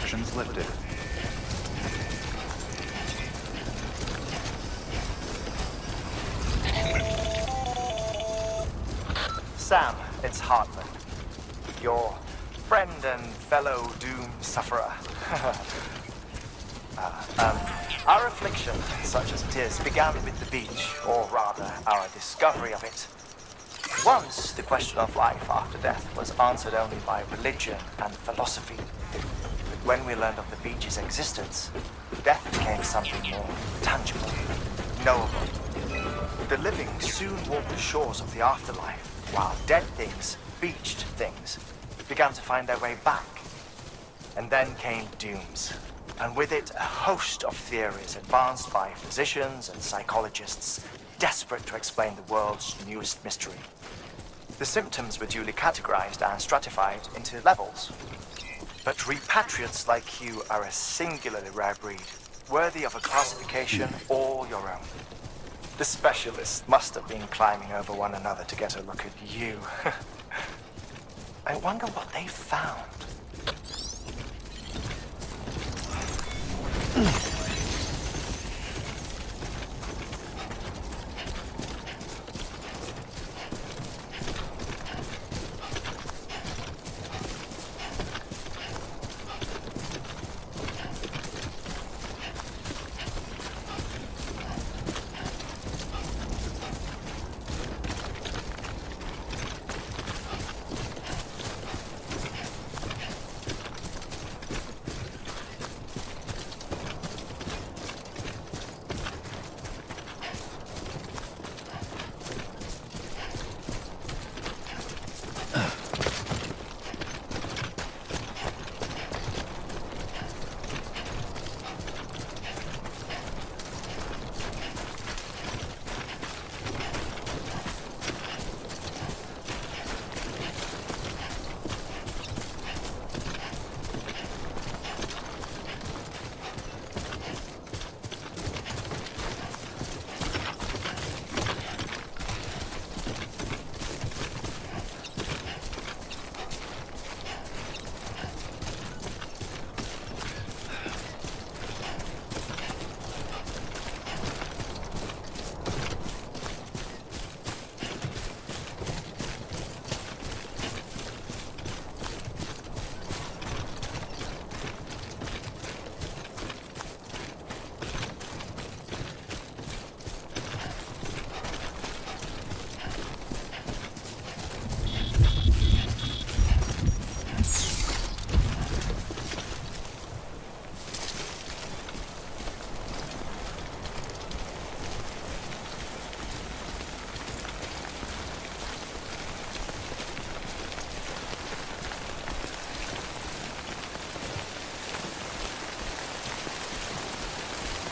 restrictions lifted. Sam, it's Hartman. Your friend and fellow doom sufferer. Our affliction, such as it is, began with the beach, or rather, our discovery of it. Once, the question of life after death was answered only by religion and philosophy. But when we learned of the beach's existence, death became something more tangible, knowable. The living soon walked the shores of the afterlife, while dead things, beached things, began to find their way back. And then came dooms, and with it a host of theories advanced by physicians and psychologists, desperate to explain the world's newest mystery. The symptoms were duly categorized and stratified into levels. But repatriates like you are a singularly rare breed, worthy of a classification all your own. The specialists must have been climbing over one another to get a look at you. I wonder what they found.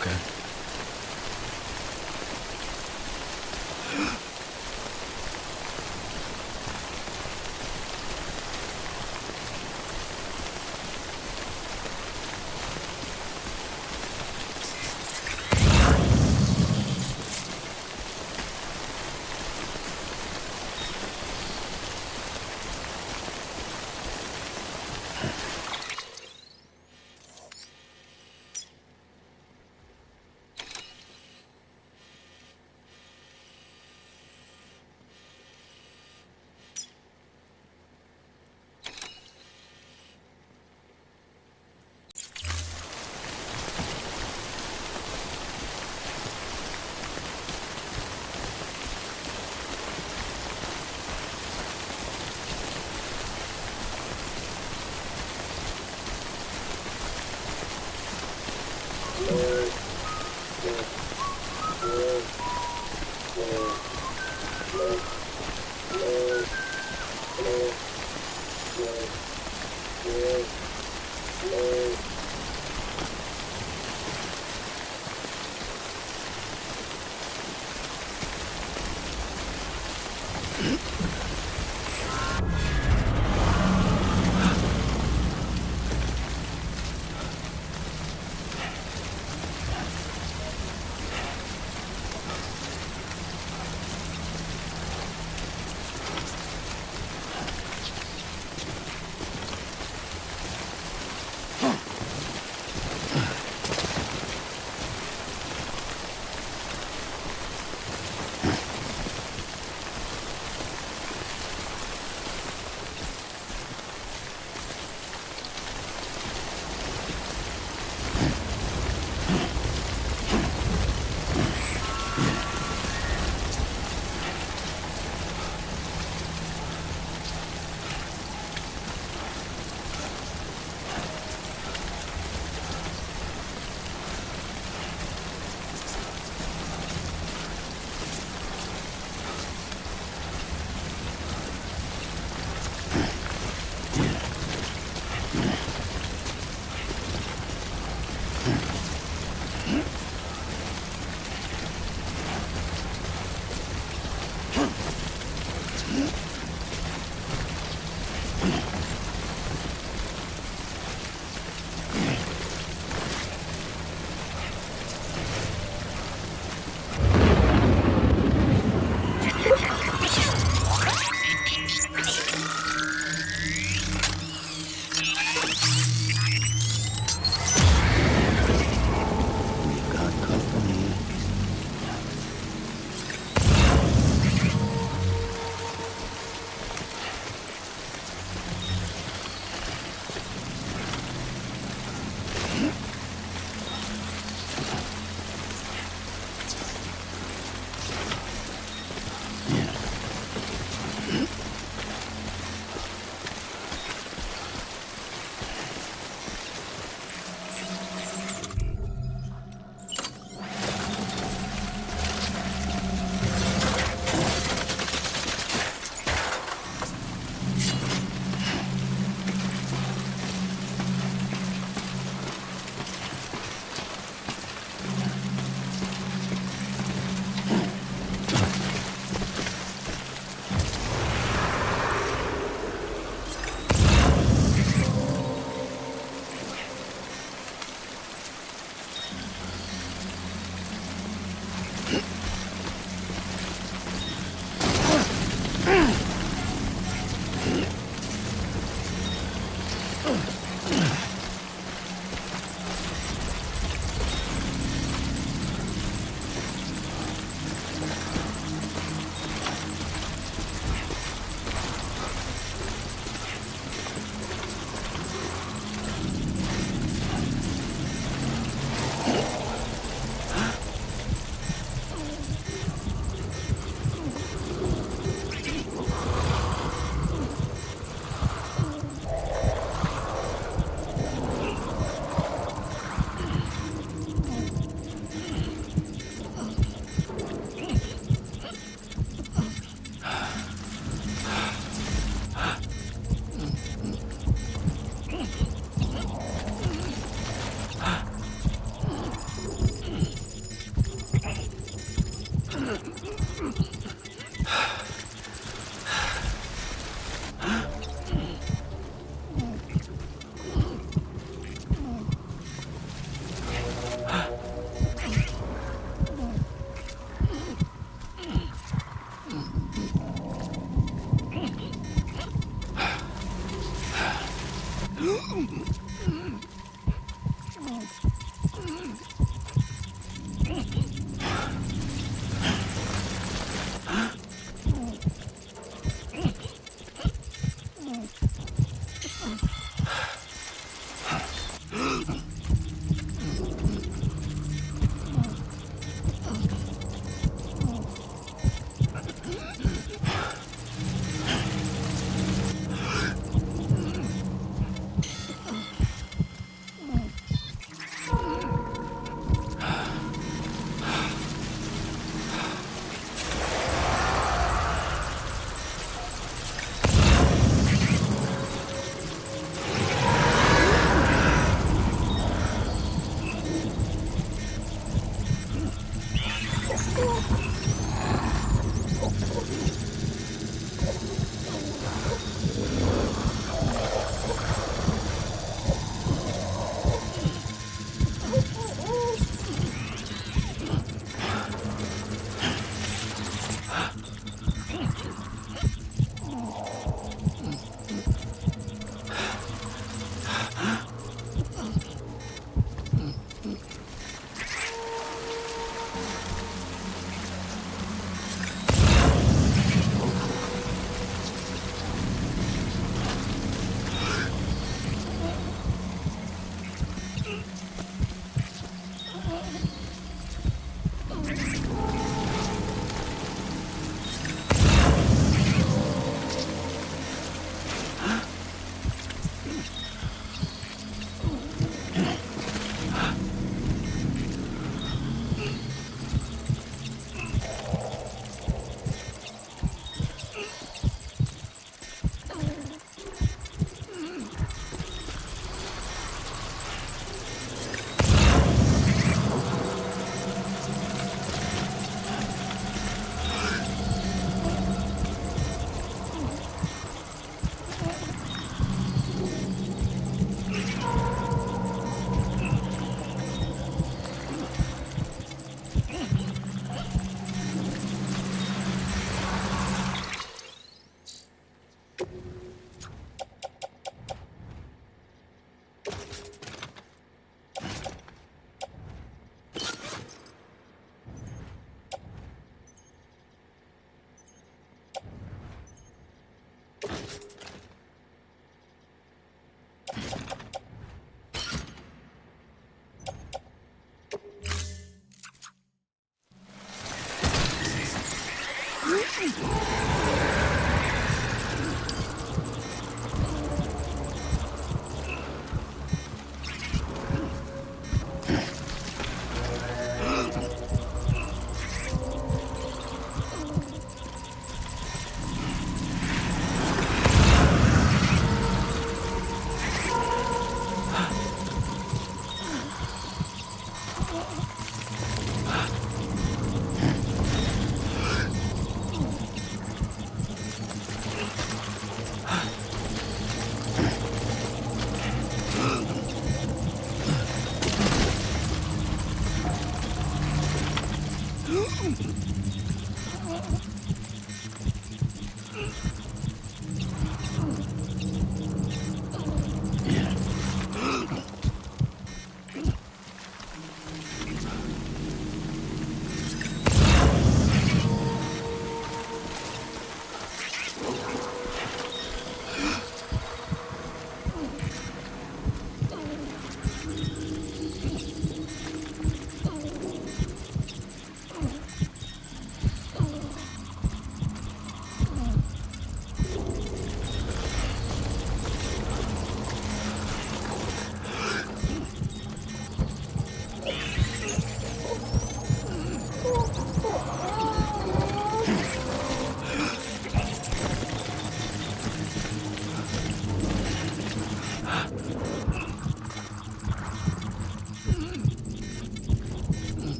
Okay.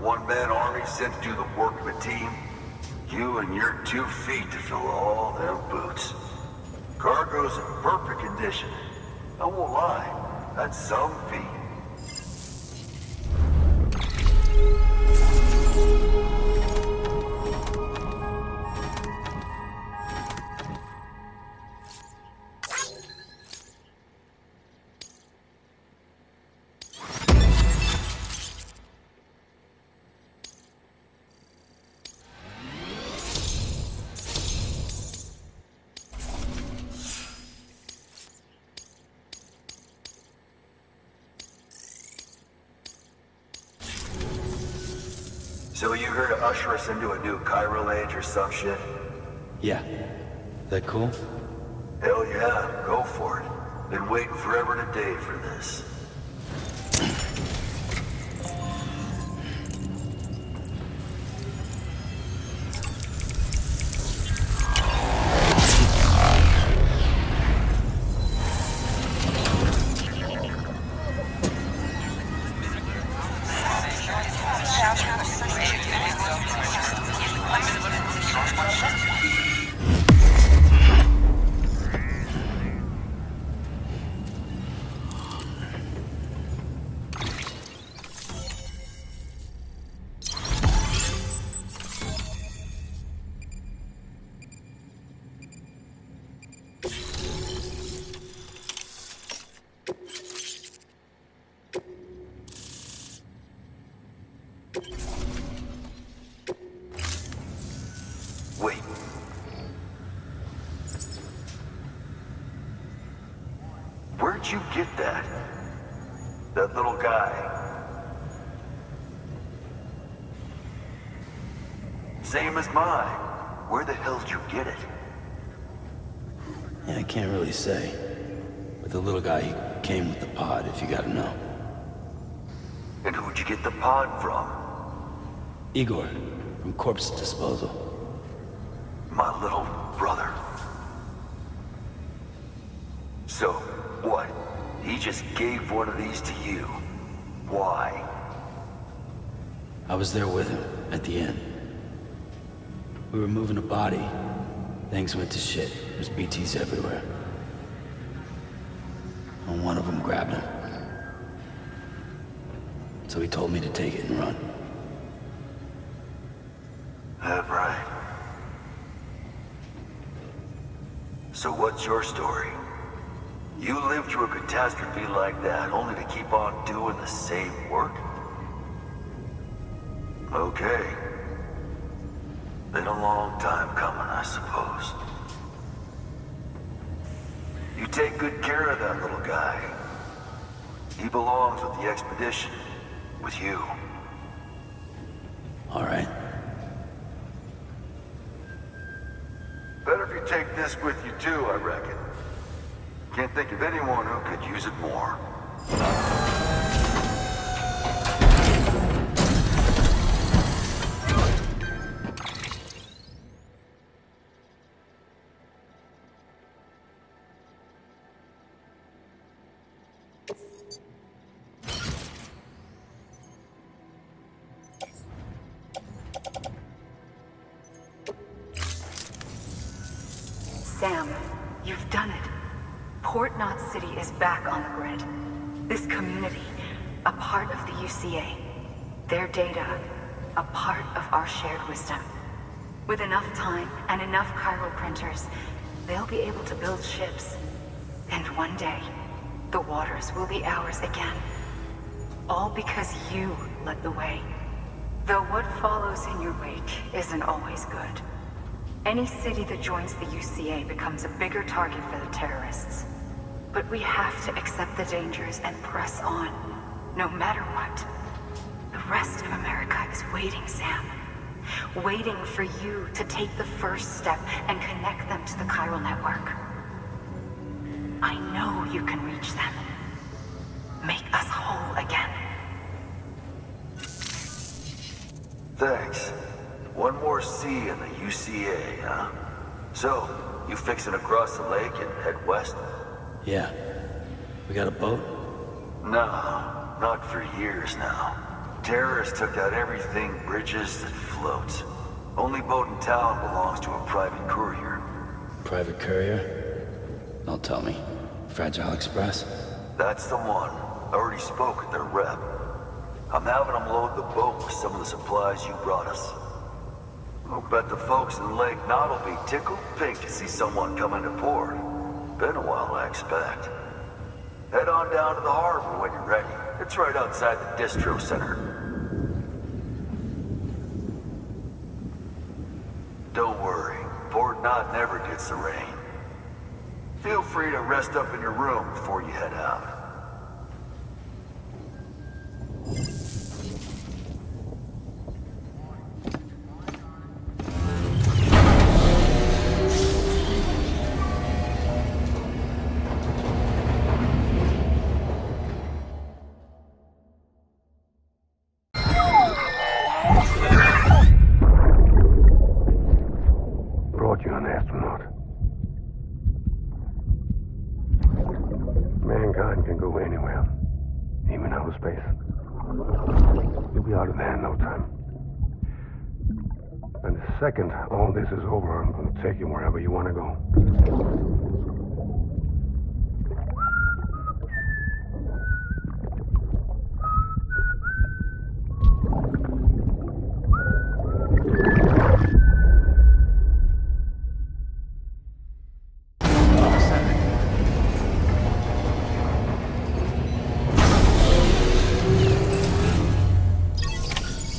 one-man army sent to do the work of a team. You and your 2 feet to fill all them boots. Cargo's in perfect condition. I won't lie, that's some feat. So you here to usher us into a new chiral age or some shit? Yeah. That cool? Hell yeah, go for it. Been waiting forever and a day for this. Wait. Where'd you get that? That little guy? Same as mine. Where the hell did you get it? Yeah, I can't really say. But the little guy, he came with the pod, if you gotta know. And who'd you get the pod from? Igor, from Corpse Disposal. My little brother. So, what? He just gave one of these to you. Why? I was there with him, at the end. We were moving a body. Things went to shit. There's BTs everywhere. And one of them grabbed him. So he told me to take it and run. That right. So what's your story? You lived through a catastrophe like that, only to keep on doing the same work? Okay. Been a long time coming, I suppose. You take good care of that little guy. He belongs with the expedition, with you. All right. Better if you take this with you too, I reckon. Can't think of anyone who could use it more. Sam, you've done it. Port Knot City is back on the grid. This community, a part of the UCA. Their data, a part of our shared wisdom. With enough time and enough chiral printers, they'll be able to build ships. And one day, the waters will be ours again. All because you led the way. Though what follows in your wake isn't always good. Any city that joins the UCA becomes a bigger target for the terrorists. But we have to accept the dangers and press on, no matter what. The rest of America is waiting, Sam. Waiting for you to take the first step and connect them to the chiral network. I know you can reach them. Make us whole again. Thanks. One more C in the UCA, huh? So, you fixing to cross the lake and head west? Yeah. We got a boat? No, not for years now. Terrorists took out everything bridges that floats. Only boat in town belongs to a private courier. Private courier? Don't tell me. Fragile Express? That's the one. I already spoke with their rep. I'm having them load the boat with some of the supplies you brought us. I'll bet the folks in Lake Knot will be tickled pink to see someone come into port. Been a while, I expect. Head on down to the harbor when you're ready. It's right outside the distro center. Don't worry, Port Knot never gets the rain. Feel free to rest up in your room before you head out. Brought you an astronaut. Mankind can go anywhere, even outer space. You'll be out of there in no time. And the second all this is over, I'm going to take you wherever you want to go.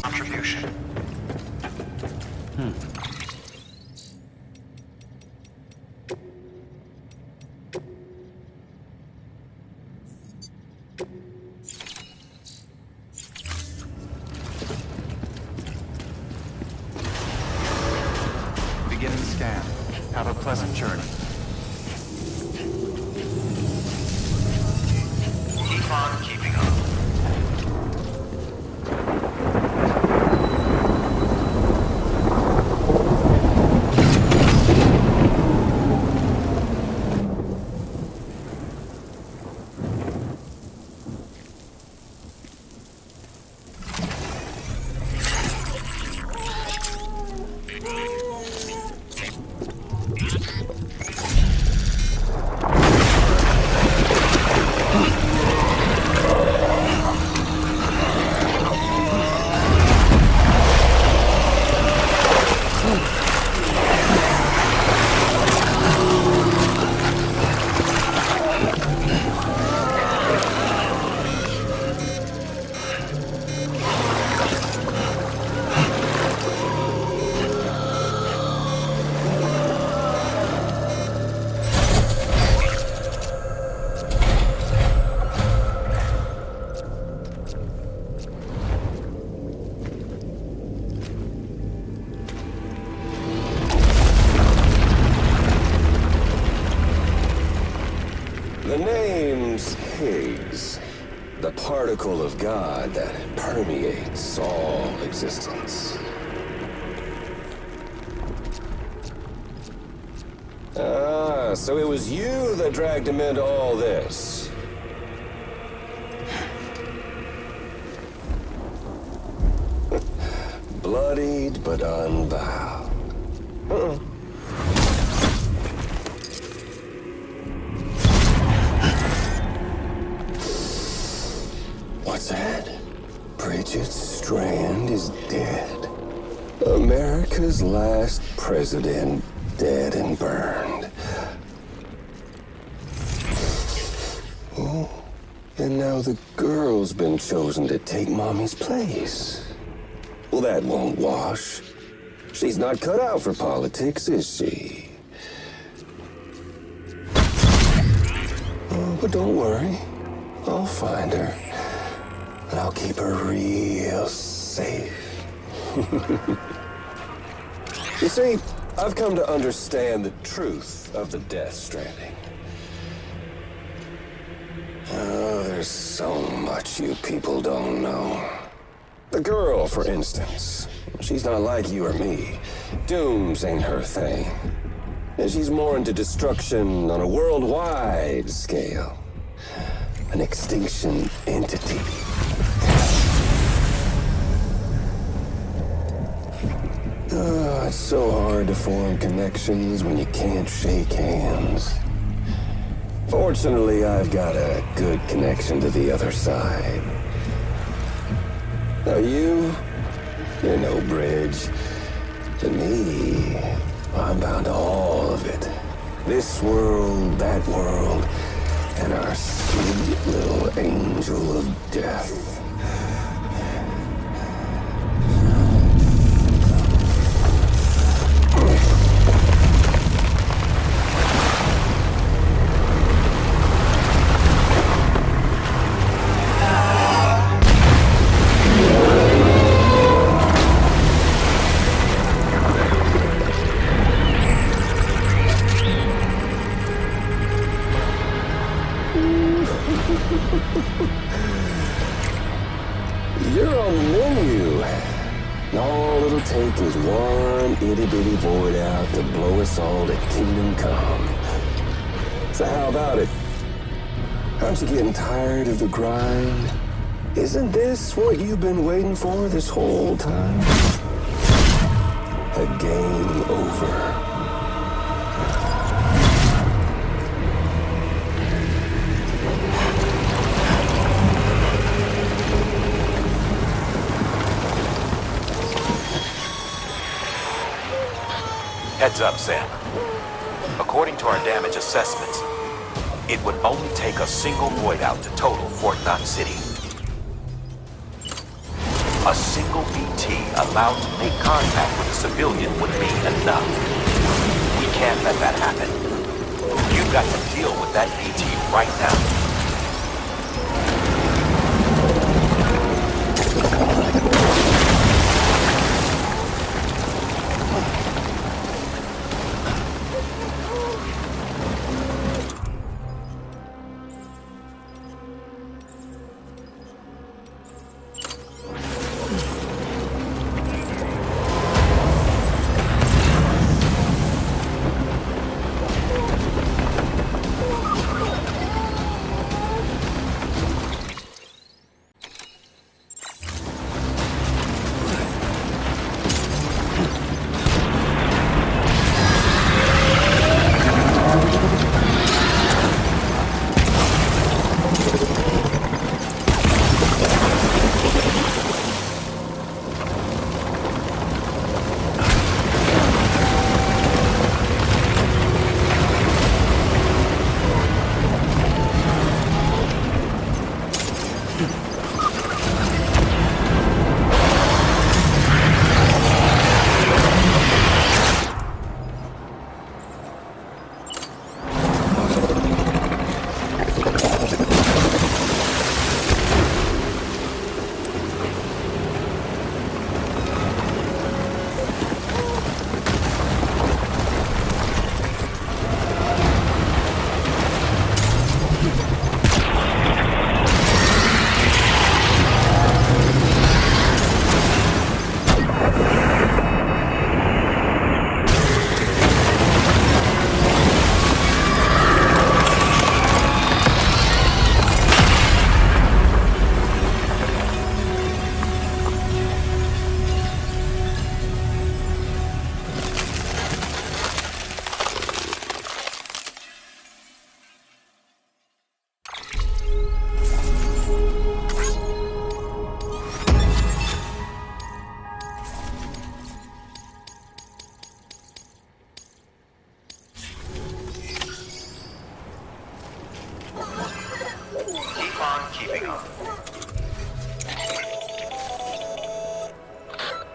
Contribution. Beginning scan. Have a pleasant journey. Keep on keeping on. The name's Higgs, the particle of God that permeates all existence. Ah, so it was you that dragged him into all this. Bloodied but unbowed. What's that? Bridget Strand is dead. America's last president dead and burned. Oh, and now the girl's been chosen to take Mommy's place. Well, that won't wash. She's not cut out for politics, is she? Oh, but don't worry. I'll find her. And I'll keep her real safe. You see, I've come to understand the truth of the Death Stranding. Oh, there's so much you people don't know. The girl, for instance, she's not like you or me. Dooms ain't her thing. And she's more into destruction on a worldwide scale. An extinction entity. it's so hard to form connections when you can't shake hands. Fortunately, I've got a good connection to the other side. Now you're no bridge. To me, I'm bound to all of it. This world, that world, and our sweet little angel of death. You're on the menu. All it'll take is one itty-bitty void out to blow us all to kingdom come. So how about it? Aren't you getting tired of the grind? Isn't this what you've been waiting for this whole time? A game over. Heads up, Sam. According to our damage assessments, it would only take a single void out to total Fort Knot City. A single BT allowed to make contact with a civilian would be enough. We can't let that happen. You've got to deal with that BT right now.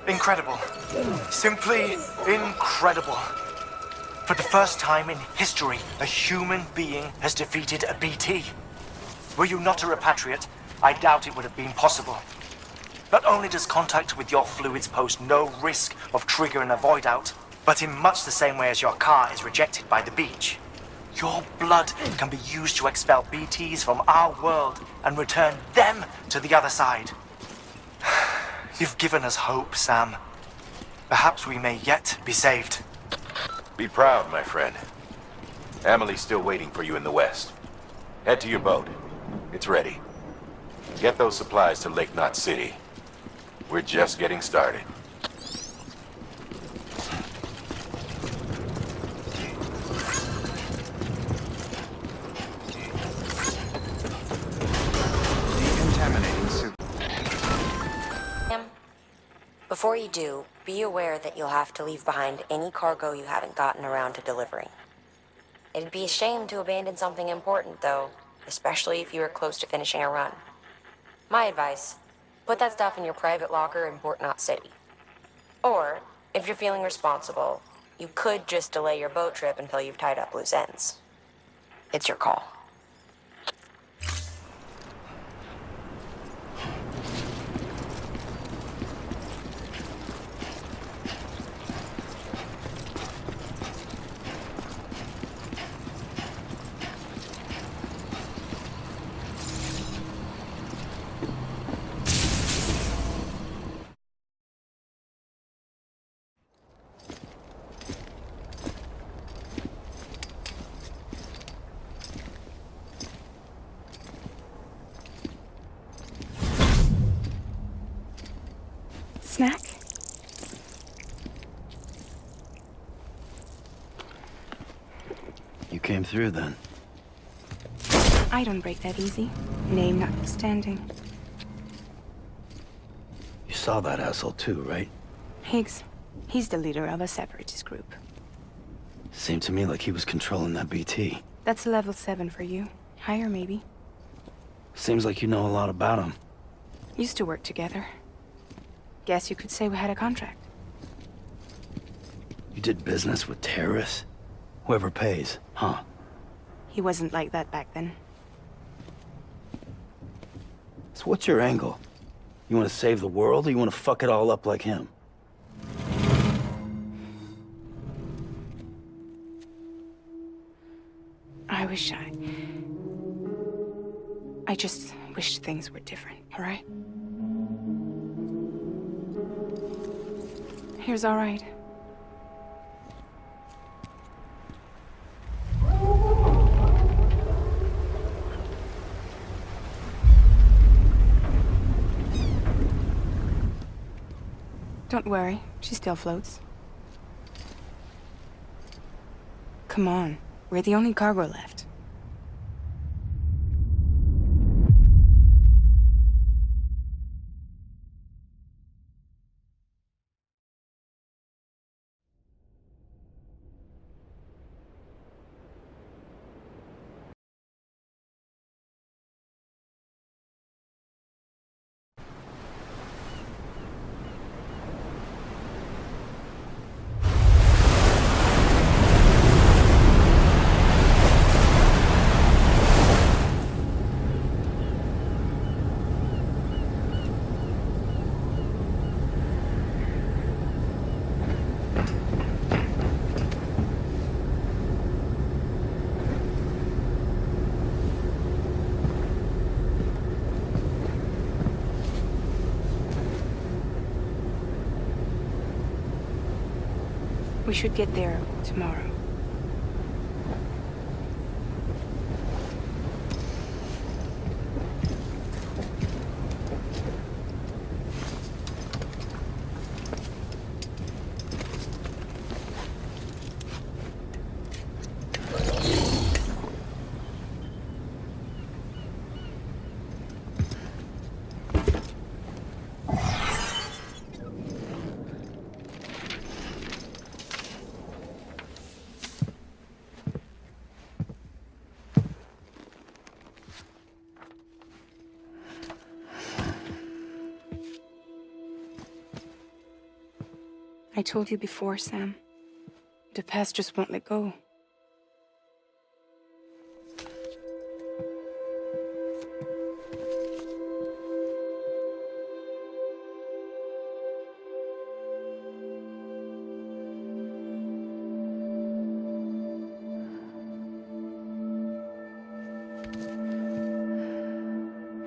Incredible. Simply incredible. For the first time in history, a human being has defeated a BT. Were you not a repatriate, I doubt it would have been possible. Not only does contact with your fluids pose no risk of triggering a void out, but in much the same way as your car is rejected by the beach. Your blood can be used to expel BTs from our world and return them to the other side. You've given us hope, Sam. Perhaps we may yet be saved. Be proud, my friend. Amelie's still waiting for you in the west. Head to your boat. It's ready. Get those supplies to Lake Knot City. We're just getting started. Before you do, be aware that you'll have to leave behind any cargo you haven't gotten around to delivering. It'd be a shame to abandon something important, though, especially if you are close to finishing a run. My advice, put that stuff in your private locker in Port Knot City. Or, if you're feeling responsible, you could just delay your boat trip until you've tied up loose ends. It's your call. Snack? You came through then. I don't break that easy. Name notwithstanding. You saw that asshole too, right? Higgs. He's the leader of a separatist group. Seemed to me like he was controlling that BT. That's level 7 for you. Higher, maybe. Seems like you know a lot about him. Used to work together. Guess you could say we had a contract. You did business with terrorists? Whoever pays, huh? He wasn't like that back then. So what's your angle? You want to save the world, or you want to fuck it all up like him? I just wish things were different, all right? Here's all right. Don't worry, she still floats. Come on, we're the only cargo left. We should get there tomorrow. I told you before, Sam. The past just won't let go.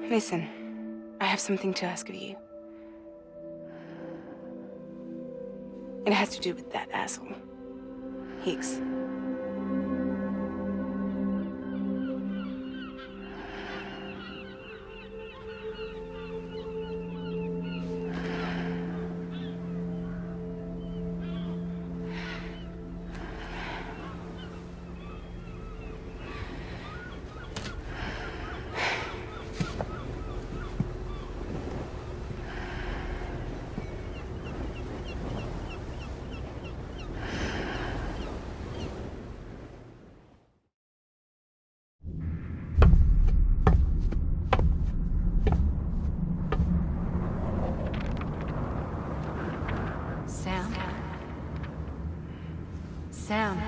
Listen, I have something to ask of you. It has to do with that asshole, Higgs. Sam.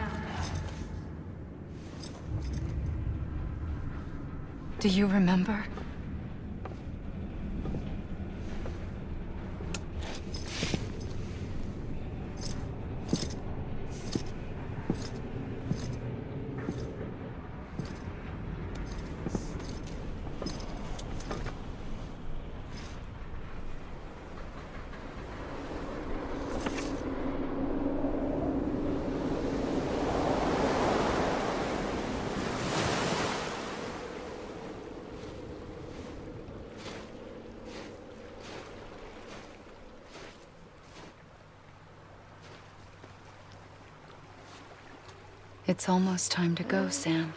Do you remember? It's almost time to go, Sam.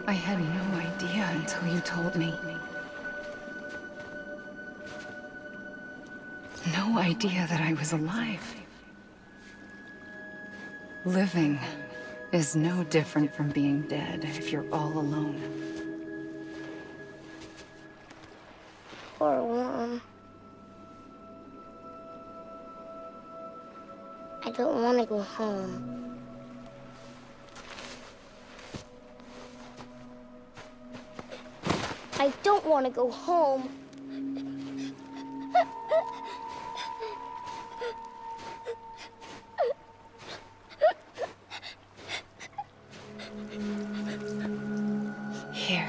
I had no idea until you told me. No idea that I was alive. Living is no different from being dead if you're all alone. Poor Mom. I don't want to go home. I don't want to go home. Here.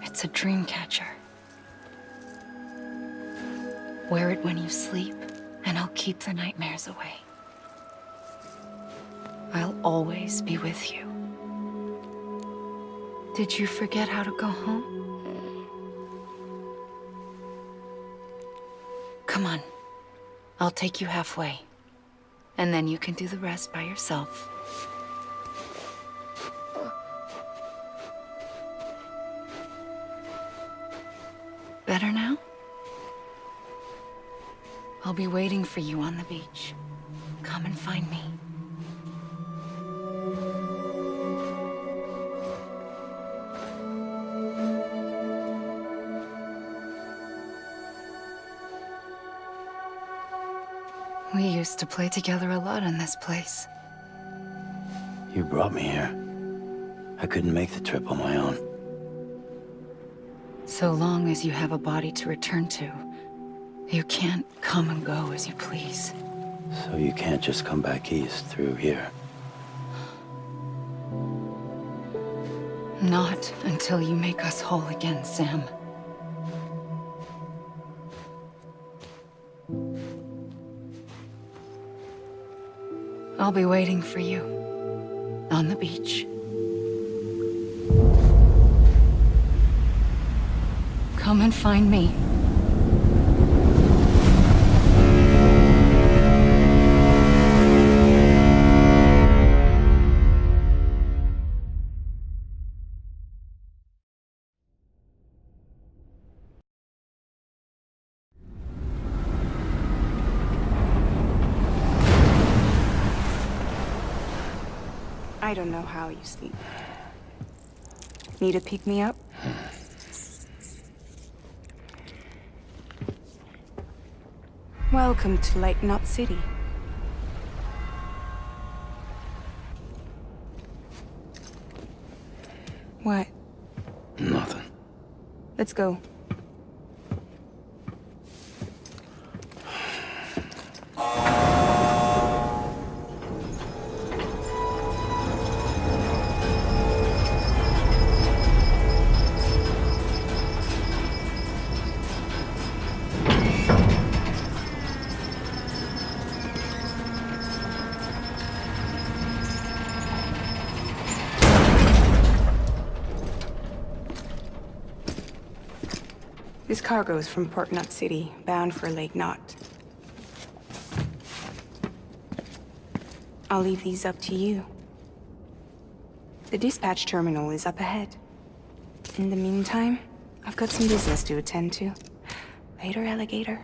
It's a dream catcher. Wear it when you sleep, and I'll keep the nightmares away. I'll always be with you. Did you forget how to go home? Come on. I'll take you halfway. And then you can do the rest by yourself. Better now? I'll be waiting for you on the beach. Come and find me. We used to play together a lot in this place. You brought me here. I couldn't make the trip on my own. So long as you have a body to return to, you can't come and go as you please. So you can't just come back east through here? Not until you make us whole again, Sam. I'll be waiting for you on the beach. Come and find me. I don't know how you sleep. Need to pick me up? Welcome to Lake Knot City. What? Nothing. Let's go. This cargo is from Port Knot City, bound for Lake Knot. I'll leave these up to you. The dispatch terminal is up ahead. In the meantime, I've got some business to attend to. Later, alligator.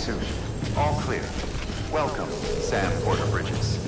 suit. All clear. Welcome, Sam Porter Bridges.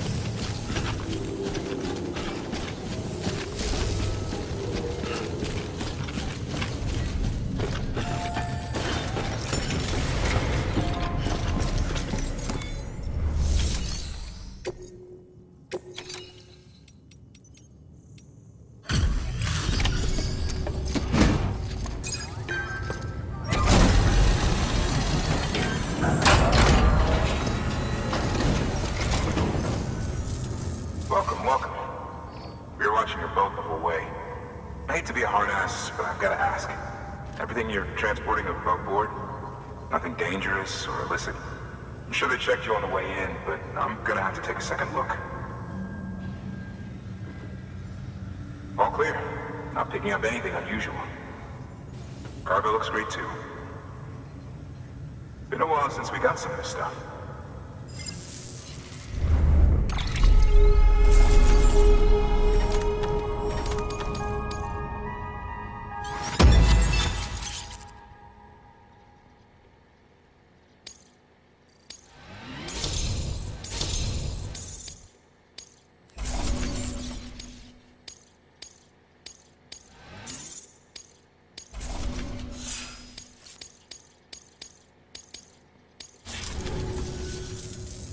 Welcome, welcome. We were watching your boat the whole way. I hate to be a hard ass, but I've got to ask. Everything you're transporting above board? Nothing dangerous or illicit? I'm sure they checked you on the way in, but I'm gonna have to take a second look. All clear. Not picking up anything unusual. Cargo looks great too. Been a while since we got some of this stuff.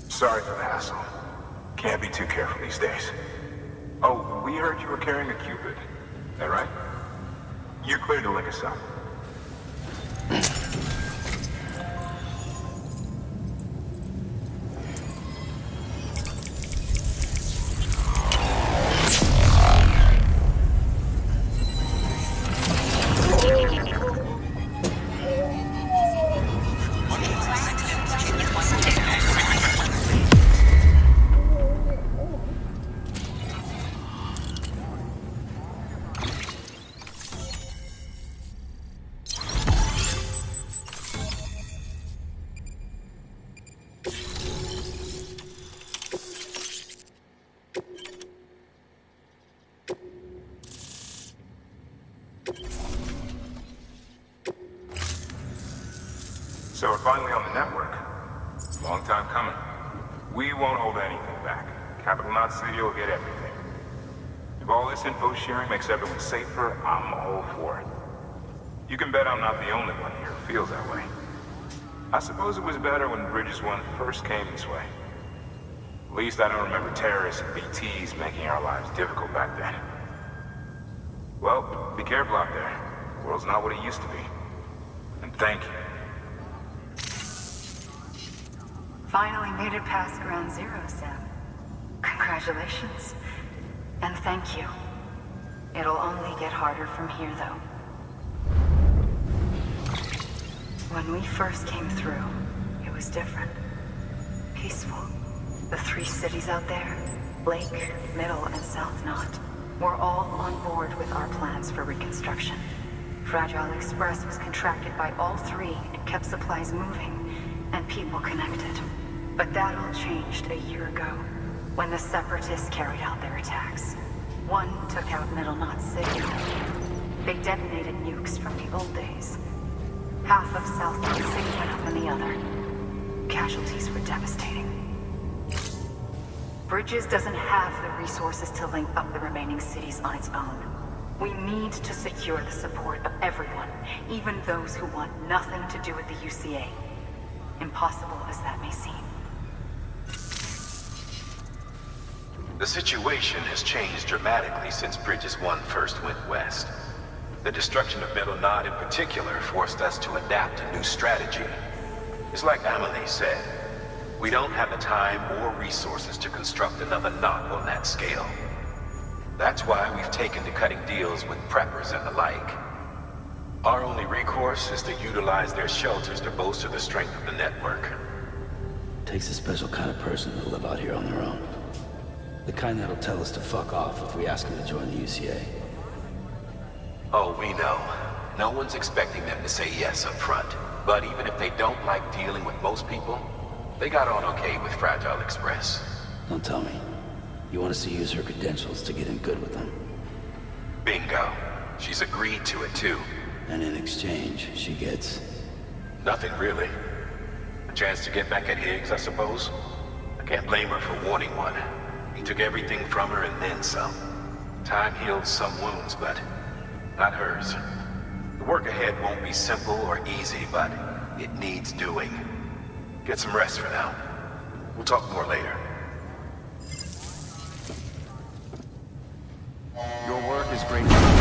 Sorry for the hassle. Can't be too careful these days. Oh, we heard you were carrying a Cupid. That right? You're clear to link us up. So we're finally on the network. Long time coming. We won't hold anything back. Capital Knot City will get everything. If all this info sharing makes everyone safer, I'm all for it. You can bet I'm not the only one here who feels that way. I suppose it was better when Bridges 1 first came this way. At least I don't remember terrorists and BTs making our lives difficult back then. Well, be careful out there. The world's not what it used to be. And thank you. Finally made it past Ground Zero, Sam. Congratulations. And thank you. It'll only get harder from here, though. When we first came through, it was different. Peaceful. The 3 cities out there, Lake, Middle, and South Knot, were all on board with our plans for reconstruction. Fragile Express was contracted by all 3 and kept supplies moving and people connected. But that all changed a year ago, when the Separatists carried out their attacks. One took out Middle Knot City. They detonated nukes from the old days. Half of South Knot City went up in the other. Casualties were devastating. Bridges doesn't have the resources to link up the remaining cities on its own. We need to secure the support of everyone, even those who want nothing to do with the UCA. Impossible as that may seem. The situation has changed dramatically since Bridges 1 first went west. The destruction of Middle Knot in particular forced us to adapt a new strategy. It's like Amelie said, we don't have the time or resources to construct another knot on that scale. That's why we've taken to cutting deals with preppers and the like. Our only recourse is to utilize their shelters to bolster the strength of the network. Takes a special kind of person to live out here on their own. The kind that'll tell us to fuck off if we ask them to join the UCA. Oh, we know. No one's expecting them to say yes up front. But even if they don't like dealing with most people, they got on okay with Fragile Express. Don't tell me. You want us to use her credentials to get in good with them? Bingo. She's agreed to it too. And in exchange, she gets... Nothing really. Chance to get back at Higgs, I suppose? I can't blame her for wanting one. He took everything from her and then some. Time healed some wounds, but not hers. The work ahead won't be simple or easy, but it needs doing. Get some rest for now. We'll talk more later. Your work is great.